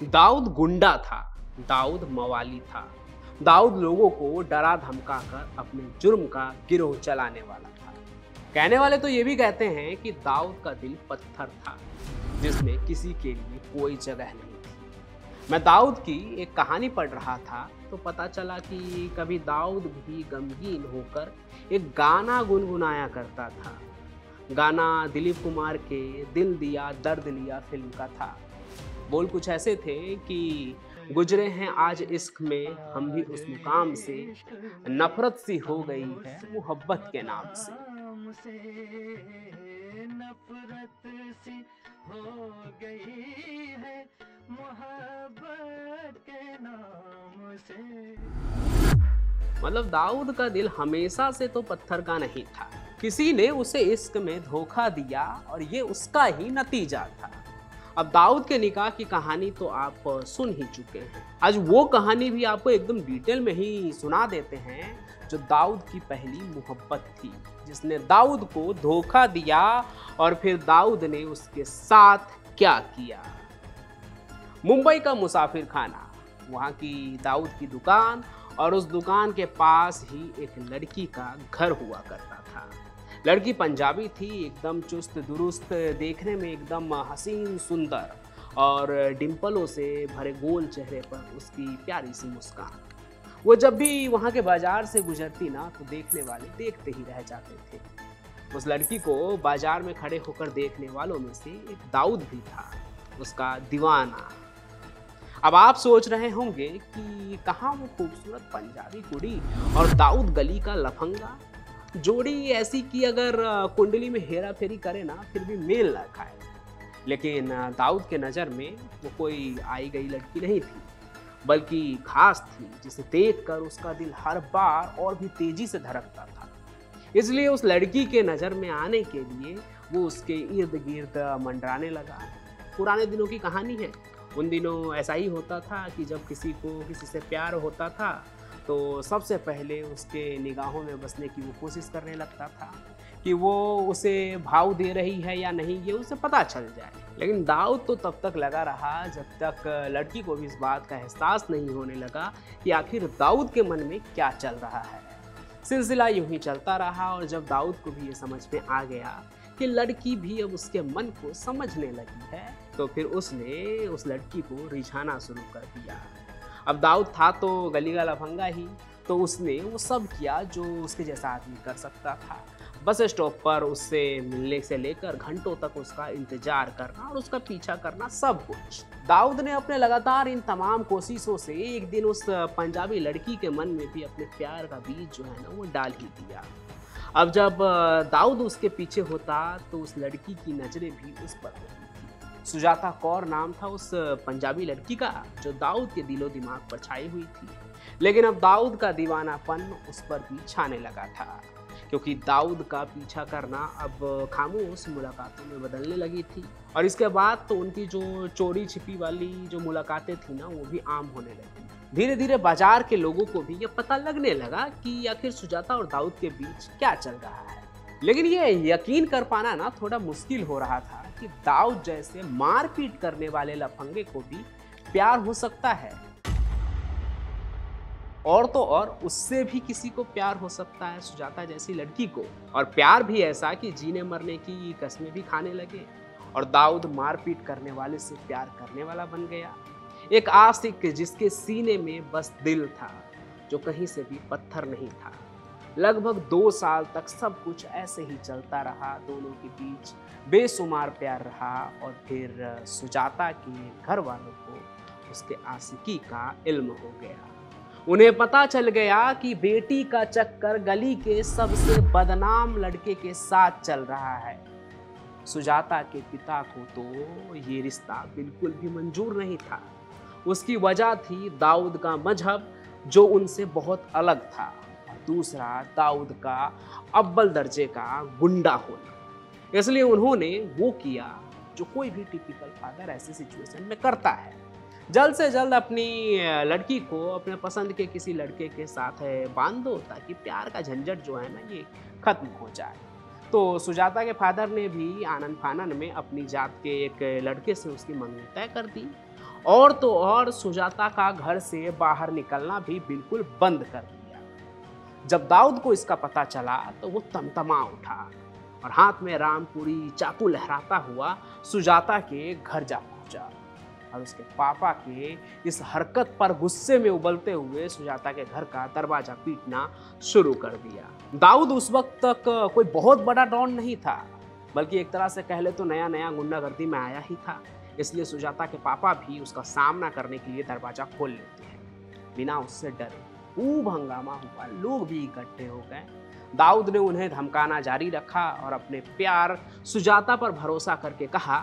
दाऊद गुंडा था। दाऊद मवाली था। दाऊद लोगों को डरा धमका कर अपने जुर्म का गिरोह चलाने वाला था। कहने वाले तो ये भी कहते हैं कि दाऊद का दिल पत्थर था, जिसमें किसी के लिए कोई जगह नहीं थी। मैं दाऊद की एक कहानी पढ़ रहा था तो पता चला कि कभी दाऊद भी गमगीन होकर एक गाना गुनगुनाया करता था। गाना दिलीप कुमार के दिल दिया दर्द लिया फिल्म का था। बोल कुछ ऐसे थे कि गुजरे हैं आज इश्क में हम भी उस मुकाम से, नफरत सी हो गई है मोहब्बत के नाम से। नफरत सी हो गई है मोहब्बत के नाम से। मतलब दाऊद का दिल हमेशा से तो पत्थर का नहीं था। किसी ने उसे इश्क में धोखा दिया और ये उसका ही नतीजा था। अब दाऊद के निकाह की कहानी तो आप सुन ही चुके हैं। आज वो कहानी भी आपको एकदम डिटेल में ही सुना देते हैं, जो दाऊद की पहली मोहब्बत थी, जिसने दाऊद को धोखा दिया और फिर दाऊद ने उसके साथ क्या किया। मुंबई का मुसाफिर खाना, वहाँ की दाऊद की दुकान और उस दुकान के पास ही एक लड़की का घर हुआ करता था। लड़की पंजाबी थी, एकदम चुस्त दुरुस्त, देखने में एकदम हसीन सुंदर और डिम्पलों से भरे गोल चेहरे पर उसकी प्यारी सी मुस्कान। वो जब भी वहाँ के बाजार से गुजरती ना तो देखने वाले देखते ही रह जाते थे। उस लड़की को बाजार में खड़े होकर देखने वालों में से एक दाऊद भी था, उसका दीवाना। अब आप सोच रहे होंगे कि कहाँ वो खूबसूरत पंजाबी कुड़ी और दाऊद गली का लफंगा, जोड़ी ऐसी कि अगर कुंडली में हेरा फेरी करे ना फिर भी मेल ना खाए। लेकिन दाऊद के नज़र में वो कोई आई गई लड़की नहीं थी, बल्कि खास थी, जिसे देखकर उसका दिल हर बार और भी तेजी से धड़कता था। इसलिए उस लड़की के नज़र में आने के लिए वो उसके इर्द गिर्द मंडराने लगा। पुराने दिनों की कहानी है। उन दिनों ऐसा ही होता था कि जब किसी को किसी से प्यार होता था तो सबसे पहले उसके निगाहों में बसने की वो कोशिश करने लगता था कि वो उसे भाव दे रही है या नहीं, ये उसे पता चल जाए। लेकिन दाऊद तो तब तक लगा रहा जब तक लड़की को भी इस बात का एहसास नहीं होने लगा कि आखिर दाऊद के मन में क्या चल रहा है। सिलसिला यूं ही चलता रहा और जब दाऊद को भी ये समझ में आ गया कि लड़की भी अब उसके मन को समझने लगी है, तो फिर उसने उस लड़की को रिझाना शुरू कर दिया। अब दाऊद था तो गली का लफंगा ही, तो उसने वो सब किया जो उसके जैसा आदमी कर सकता था। बस स्टॉप पर उससे मिलने से लेकर घंटों तक उसका इंतजार करना और उसका पीछा करना, सब कुछ। दाऊद ने अपने लगातार इन तमाम कोशिशों से एक दिन उस पंजाबी लड़की के मन में भी अपने प्यार का बीज जो है ना वो डाल ही दिया। अब जब दाऊद उसके पीछे होता तो उस लड़की की नजरें भी उस पर होती थी। सुजाता कौर नाम था उस पंजाबी लड़की का, जो दाऊद के दिलो दिमाग पर छाई हुई थी। लेकिन अब दाऊद का दीवानापन उस पर भी छाने लगा था, क्योंकि दाऊद का पीछा करना अब खामोश मुलाकातों में बदलने लगी थी। और इसके बाद तो उनकी जो चोरी छिपी वाली जो मुलाकातें थी ना वो भी आम होने लगी। धीरे धीरे बाजार के लोगों को भी ये पता लगने लगा कि आखिर सुजाता और दाऊद के बीच क्या चल रहा है। लेकिन ये यकीन कर पाना ना थोड़ा मुश्किल हो रहा था कि दाऊद जैसे मारपीट करने वाले लफंगे को भी प्यार हो सकता है, और तो और उससे भी किसी को प्यार हो सकता है, सुजाता जैसी लड़की को। और प्यार भी ऐसा कि जीने मरने की कस्में भी खाने लगे। और दाऊद मारपीट करने वाले से प्यार करने वाला बन गया, एक आशिक जिसके सीने में बस दिल था, जो कहीं से भी पत्थर नहीं था। लगभग 2 साल तक सब कुछ ऐसे ही चलता रहा, दोनों के बीच बेशुमार प्यार रहा। और फिर सुजाता के घर वालों को उसके आशिकी का इल्म हो गया। उन्हें पता चल गया कि बेटी का चक्कर गली के सबसे बदनाम लड़के के साथ चल रहा है। सुजाता के पिता को तो ये रिश्ता बिल्कुल भी मंजूर नहीं था। उसकी वजह थी दाऊद का मजहब, जो उनसे बहुत अलग था, और दूसरा दाऊद का अव्वल दर्जे का गुंडा होना। इसलिए उन्होंने वो किया जो कोई भी टिपिकल फादर ऐसी सिचुएशन में करता है, जल्द से जल्द अपनी लड़की को अपने पसंद के किसी लड़के के साथ बांध दो, ताकि प्यार का झंझट जो है ना ये खत्म हो जाए। तो सुजाता के फादर ने भी आनन फानन में अपनी जात के एक लड़के से उसकी मंगनी तय कर दी। और तो और सुजाता का घर से बाहर निकलना भी बिल्कुल बंद कर दिया। जब दाऊद को इसका पता चला तो वो तमतमा उठा और हाथ में रामपुरी चाकू लहराता हुआ सुजाता के घर जा पहुंचा और उसके पापा के इस हरकत पर गुस्से में उबलते हुए सुजाता के घर का दरवाजा पीटना शुरू कर दिया। दाऊद उस वक्त तक कोई बहुत बड़ा डॉन नहीं था, बल्कि एक तरह से कह ले तो नया नया गुंडागर्दी में आया ही था। इसलिए सुजाता के पापा भी उसका सामना करने के लिए दरवाजा खोल लेते हैं बिना उससे डरे। खूब हंगामा हुआ, लोग भी इकट्ठे हो गए। दाऊद ने उन्हें धमकाना जारी रखा और अपने प्यार सुजाता पर भरोसा करके कहा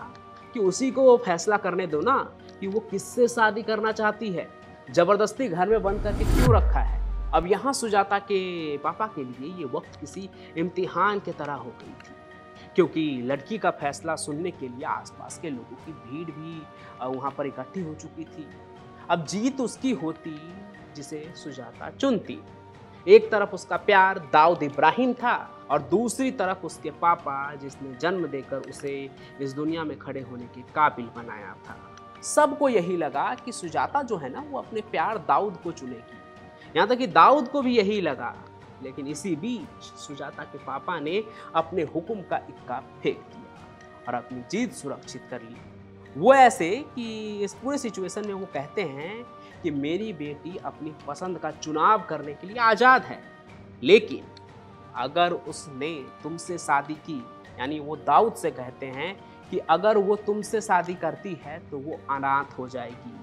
कि उसी को वो फैसला करने दो ना कि वो किससे शादी करना चाहती है, जबरदस्ती घर में बंद करके क्यों रखा है। अब यहाँ सुजाता के पापा के लिए ये वक्त किसी इम्तिहान की तरह हो गई थी, क्योंकि लड़की का फैसला सुनने के लिए आसपास के लोगों की भीड़ भी वहाँ पर इकट्ठी हो चुकी थी। अब जीत उसकी होती जिसे सुजाता चुनती। एक तरफ उसका प्यार दाऊद इब्राहिम था और दूसरी तरफ उसके पापा जिसने जन्म देकर उसे इस दुनिया में खड़े होने के काबिल बनाया था। सबको यही लगा कि सुजाता जो है ना वो अपने प्यार दाऊद को चुनेगी, यहाँ तक कि दाऊद को भी यही लगा। लेकिन इसी बीच सुजाता के पापा ने अपने हुक्म का इक्का फेंक दिया और अपनी जीत सुरक्षित कर ली। वो ऐसे कि इस पूरे सिचुएशन में वो कहते हैं कि मेरी बेटी अपनी पसंद का चुनाव करने के लिए आज़ाद है, लेकिन अगर उसने तुमसे शादी की, यानी वो दाऊद से कहते हैं कि अगर वो तुमसे शादी करती है तो वो अनाथ हो जाएगी।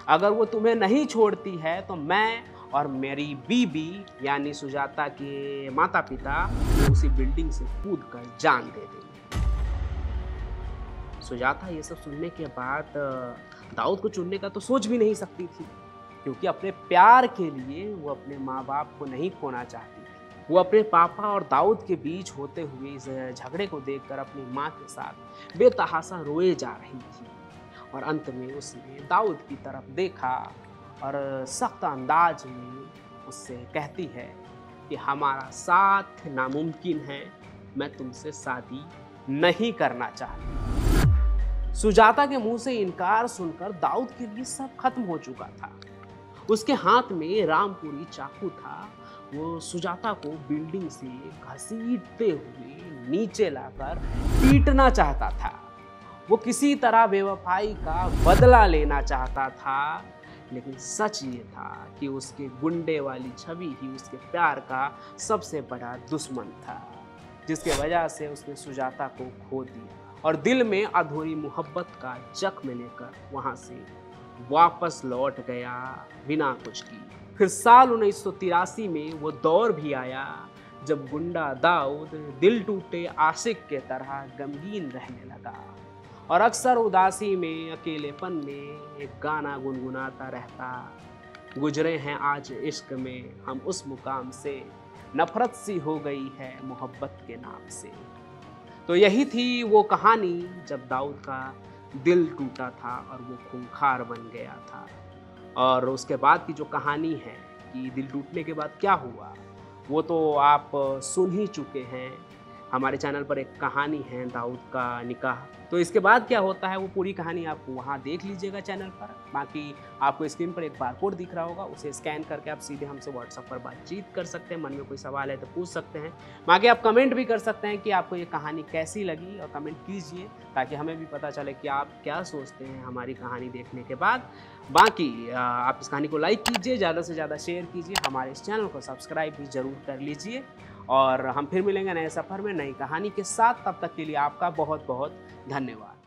अगर वो तुम्हें नहीं छोड़ती है तो मैं और मेरी बीबी यानी सुजाता के माता पिता उसी बिल्डिंग से कूदकर जान दे देंगे। सुजाता ये सब सुनने के बाद दाऊद को चुनने का तो सोच भी नहीं सकती थी, क्योंकि अपने प्यार के लिए वो अपने माँ बाप को नहीं खोना चाहती थी। वो अपने पापा और दाऊद के बीच होते हुए इस झगड़े को देखकर अपनी माँ के साथ बेतहासा रोए जा रही थी और अंत में उसने दाऊद की तरफ देखा और सख्त अंदाज में उससे कहती है कि हमारा साथ नामुमकिन है, मैं तुमसे शादी नहीं करना चाहती। सुजाता के मुंह से इनकार सुनकर दाऊद के लिए सब खत्म हो चुका था। उसके हाथ में रामपुरी चाकू था। वो सुजाता को बिल्डिंग से घसीटते हुए नीचे लाकर पीटना चाहता था। वो किसी तरह बेवफाई का बदला लेना चाहता था, लेकिन सच ये था कि उसके गुंडे वाली छवि ही उसके प्यार का सबसे बड़ा दुश्मन था, जिसके वजह से उसने सुजाता को खो दिया और दिल में अधूरी मोहब्बत का जख्म लेकर वहाँ से वापस लौट गया बिना कुछ की। फिर साल 1983 में वो दौर भी आया जब गुंडा दाऊद दिल टूटे आशिक के तरह गमगीन रहने लगा और अक्सर उदासी में, अकेलेपन में एक गाना गुनगुनाता रहता, गुजरे हैं आज इश्क में हम उस मुकाम से, नफरत सी हो गई है मोहब्बत के नाम से। तो यही थी वो कहानी जब दाऊद का दिल टूटा था और वो खूंखार बन गया था। और उसके बाद की जो कहानी है कि दिल टूटने के बाद क्या हुआ, वो तो आप सुन ही चुके हैं। हमारे चैनल पर एक कहानी है दाऊद का निकाह, तो इसके बाद क्या होता है वो पूरी कहानी आप वहाँ देख लीजिएगा चैनल पर। बाकी आपको स्क्रीन पर एक बारकोड दिख रहा होगा, उसे स्कैन करके आप सीधे हमसे व्हाट्सएप पर बातचीत कर सकते हैं। मन में कोई सवाल है तो पूछ सकते हैं। बाकी आप कमेंट भी कर सकते हैं कि आपको ये कहानी कैसी लगी, और कमेंट कीजिए ताकि हमें भी पता चले कि आप क्या सोचते हैं हमारी कहानी देखने के बाद। बाकी आप इस कहानी को लाइक कीजिए, ज़्यादा से ज़्यादा शेयर कीजिए, हमारे इस चैनल को सब्सक्राइब भी ज़रूर कर लीजिए। और हम फिर मिलेंगे नए सफ़र में नई कहानी के साथ। तब तक के लिए आपका बहुत बहुत धन्यवाद।